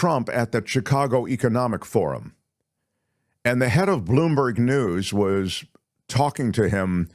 Trump at the Chicago Economic Forum. And the head of Bloomberg News was talking to him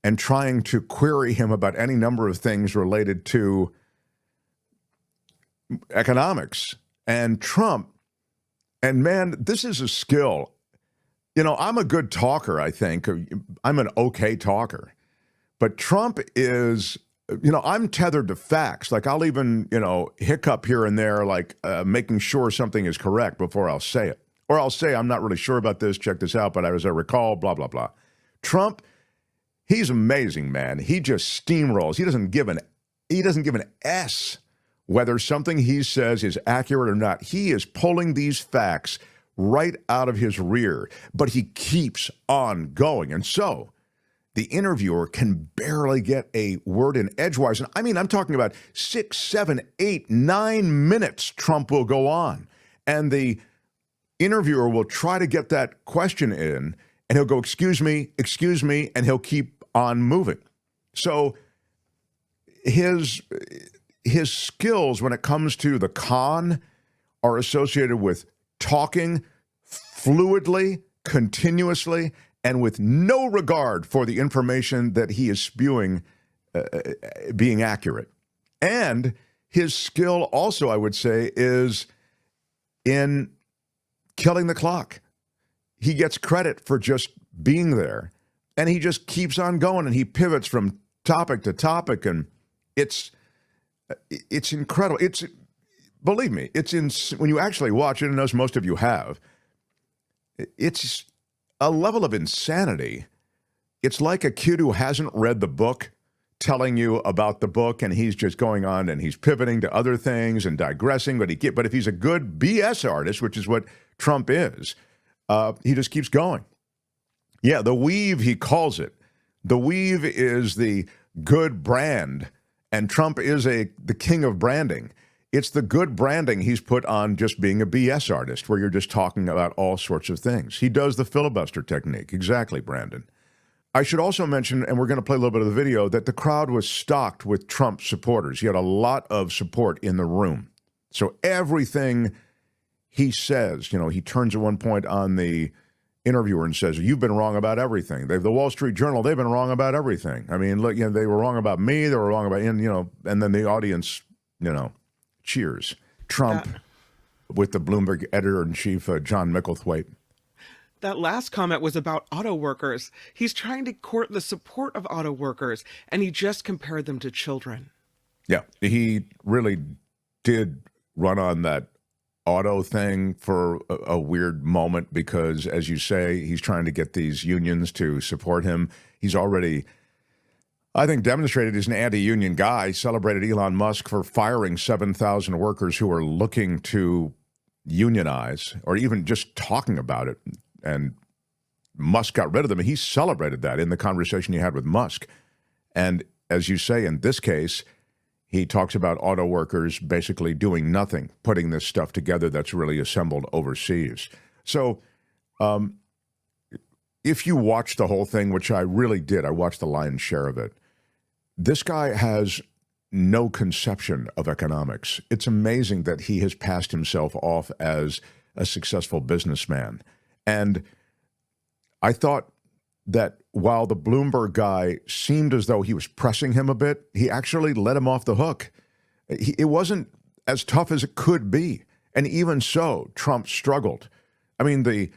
and trying to query him about any number of things related to economics and Trump. And man, this is a skill. You know, I'm a good talker, I think. I'm an okay talker. But Trump is, you know, I'm tethered to facts. Like I'll even, you know, hiccup here and there, like making sure something is correct before I'll say it. Or I'll say, I'm not really sure about this, check this out, but as I recall, blah, blah, blah. Trump, he's amazing, man. He just steamrolls. He doesn't give an S whether something he says is accurate or not. He is pulling these facts right out of his rear, but he keeps on going. And so the interviewer can barely get a word in edgewise. And I mean, I'm talking about 6, 7, 8, 9 minutes Trump will go on. And the interviewer will try to get that question in, and he'll go, excuse me, and he'll keep on moving. So his skills when it comes to the con are associated with talking fluidly, continuously, and with no regard for the information that he is spewing being accurate. And his skill also, I would say, is in killing the clock. He gets credit for just being there, and he just keeps on going, and he pivots from topic to topic, and it's incredible. Believe me, when you actually watch it, and as most of you have, it's a level of insanity. It's like a kid who hasn't read the book telling you about the book, and he's just going on and he's pivoting to other things and digressing, but if he's a good BS artist, which is what Trump is, he just keeps going. Yeah, the weave, he calls it. The weave is the good brand, and Trump is the king of branding. It's the good branding he's put on just being a BS artist, where you're just talking about all sorts of things. He does the filibuster technique. Exactly, Brandon. I should also mention, and we're going to play a little bit of the video, that the crowd was stocked with Trump supporters. He had a lot of support in the room. So everything he says, you know, he turns at one point on the interviewer and says, you've been wrong about everything. The Wall Street Journal, they've been wrong about everything. I mean, look, you know, they were wrong about me, they were wrong about, and, you know, and then the audience, you know, cheers. Trump with the Bloomberg editor-in-chief, John Micklethwaite. That last comment was about auto workers. He's trying to court the support of auto workers, and he just compared them to children. Yeah, he really did run on that auto thing for a weird moment because, as you say, he's trying to get these unions to support him. He's already, I think, demonstrated he's an anti-union guy. He celebrated Elon Musk for firing 7,000 workers who are looking to unionize, or even just talking about it. And Musk got rid of them, and he celebrated that in the conversation he had with Musk. And as you say, in this case, he talks about auto workers basically doing nothing, putting this stuff together that's really assembled overseas. So if you watch the whole thing, which I really did, I watched the lion's share of it, this guy has no conception of economics. It's amazing that he has passed himself off as a successful businessman. And I thought that while the Bloomberg guy seemed as though he was pressing him a bit, he actually let him off the hook. It wasn't as tough as it could be. And even so, Trump struggled. I mean, the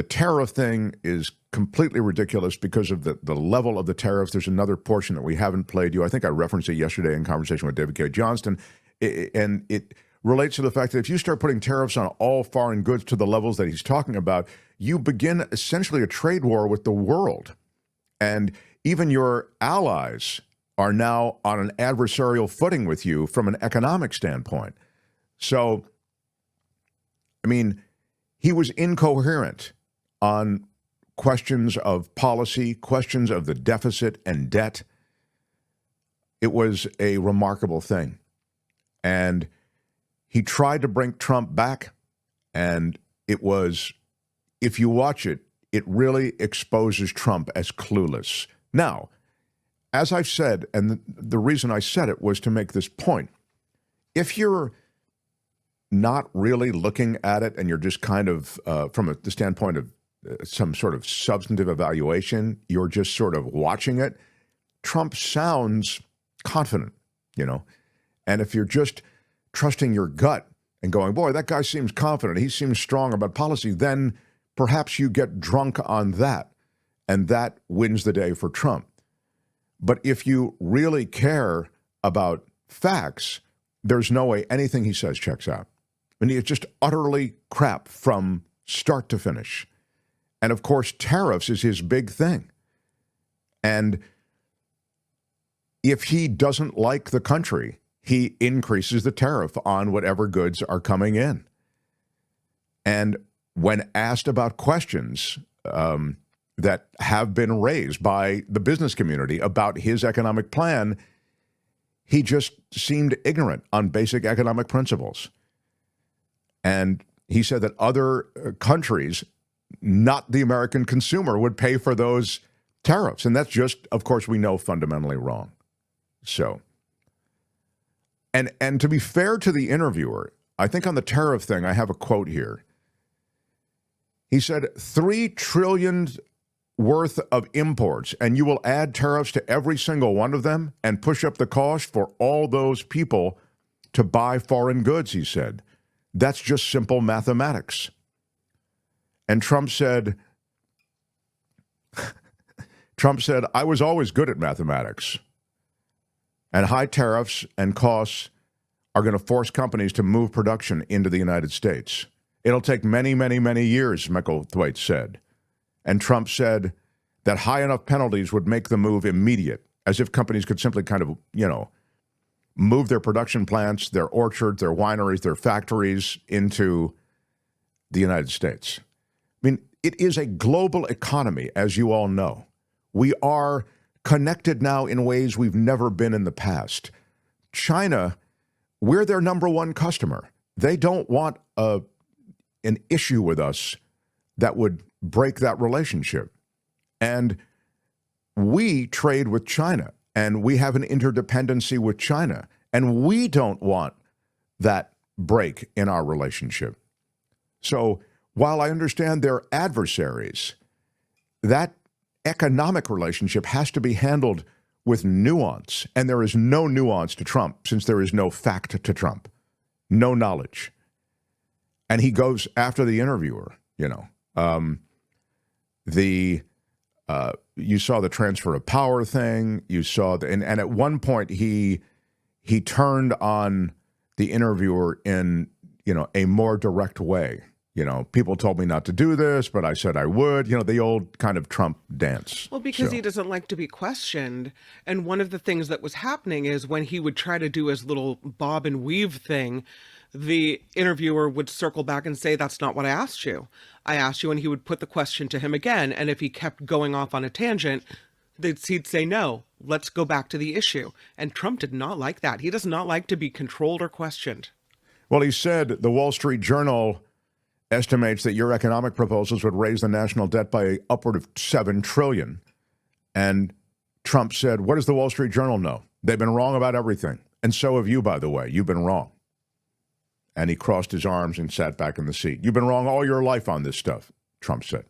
tariff thing is completely ridiculous because of the level of the tariffs. There's another portion that we haven't played you. I think I referenced it yesterday in conversation with David K. Johnston. And it relates to the fact that if you start putting tariffs on all foreign goods to the levels that he's talking about, you begin essentially a trade war with the world. And even your allies are now on an adversarial footing with you from an economic standpoint. So, I mean, he was incoherent on questions of policy, questions of the deficit and debt. It was a remarkable thing. And he tried to bring Trump back, and it was, if you watch it, it really exposes Trump as clueless. Now, as I've said, and the reason I said it was to make this point, if you're not really looking at it and you're just kind of, from the standpoint of some sort of substantive evaluation, you're just sort of watching it, Trump sounds confident, you know? And if you're just trusting your gut and going, boy, that guy seems confident, he seems strong about policy, then perhaps you get drunk on that, and that wins the day for Trump. But if you really care about facts, there's no way anything he says checks out. I mean, it's just utterly crap from start to finish. And of course, tariffs is his big thing. And if he doesn't like the country, he increases the tariff on whatever goods are coming in. And when asked about questions that have been raised by the business community about his economic plan, he just seemed ignorant on basic economic principles. And he said that other countries, not the American consumer, would pay for those tariffs. And that's just, of course, we know fundamentally wrong. So, and to be fair to the interviewer, I think on the tariff thing, I have a quote here. He said, $3 trillion worth of imports, and you will add tariffs to every single one of them and push up the cost for all those people to buy foreign goods, he said. That's just simple mathematics. And Trump said, I was always good at mathematics. And high tariffs and costs are going to force companies to move production into the United States. It'll take many, many, many years, Micklethwaite said. And Trump said that high enough penalties would make the move immediate, as if companies could simply kind of, move their production plants, their orchards, their wineries, their factories into the United States. I mean, it is a global economy, as you all know. We are connected now in ways we've never been in the past. China, we're their number one customer. They don't want an issue with us that would break that relationship. And we trade with China, and we have an interdependency with China, and we don't want that break in our relationship. So while I understand they're adversaries, that economic relationship has to be handled with nuance, and there is no nuance to Trump since there is no fact to Trump, no knowledge. And he goes after the interviewer, you saw the transfer of power thing. You saw and at one point he turned on the interviewer in a more direct way. People told me not to do this, but I said I would. The old kind of Trump dance. Well, because he doesn't like to be questioned. And one of the things that was happening is when he would try to do his little bob and weave thing, the interviewer would circle back and say, that's not what I asked you. I asked you, and he would put the question to him again. And if he kept going off on a tangent, he'd say, no, let's go back to the issue. And Trump did not like that. He does not like to be controlled or questioned. Well, he said the Wall Street Journal estimates that your economic proposals would raise the national debt by upward of $7 trillion. And Trump said, what does the Wall Street Journal know? They've been wrong about everything. And so have you, by the way. You've been wrong. And he crossed his arms and sat back in the seat. You've been wrong all your life on this stuff, Trump said.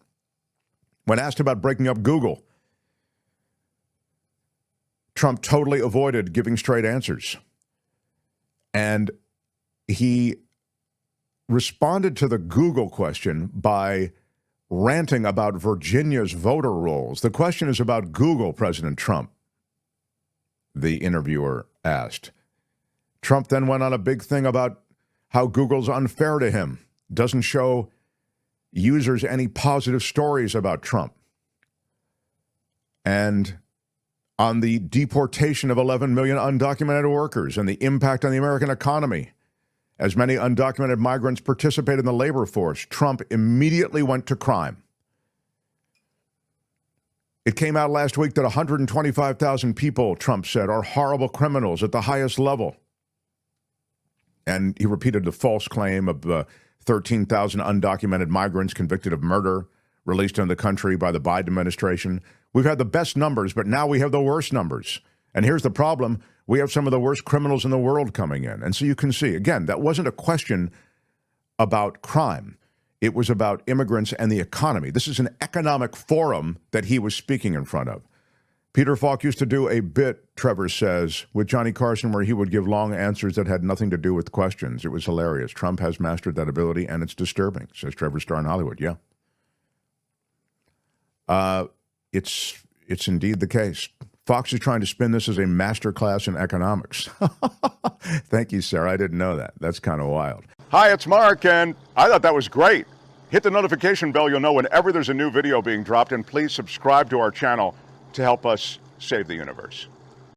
When asked about breaking up Google, Trump totally avoided giving straight answers. And he responded to the Google question by ranting about Virginia's voter rolls. The question is about Google, President Trump, the interviewer asked. Trump then went on a big thing about how Google's unfair to him, doesn't show users any positive stories about Trump. And on the deportation of 11 million undocumented workers and the impact on the American economy, as many undocumented migrants participate in the labor force, Trump immediately went to crime. It came out last week that 125,000 people, Trump said, are horrible criminals at the highest level. And he repeated the false claim of 13,000 undocumented migrants convicted of murder released into the country by the Biden administration. We've had the best numbers, but now we have the worst numbers. And here's the problem. We have some of the worst criminals in the world coming in. And so you can see, again, that wasn't a question about crime. It was about immigrants and the economy. This is an economic forum that he was speaking in front of. Peter Falk used to do a bit, Trevor says, with Johnny Carson where he would give long answers that had nothing to do with questions. It was hilarious. Trump has mastered that ability, and it's disturbing, says Trevor Starr in Hollywood. Yeah. It's indeed the case. Fox is trying to spin this as a master class in economics. Thank you, Sarah. I didn't know that. That's kind of wild. Hi, it's Mark, and I thought that was great. Hit the notification bell. You'll know whenever there's a new video being dropped, and please subscribe to our channel to help us save the universe.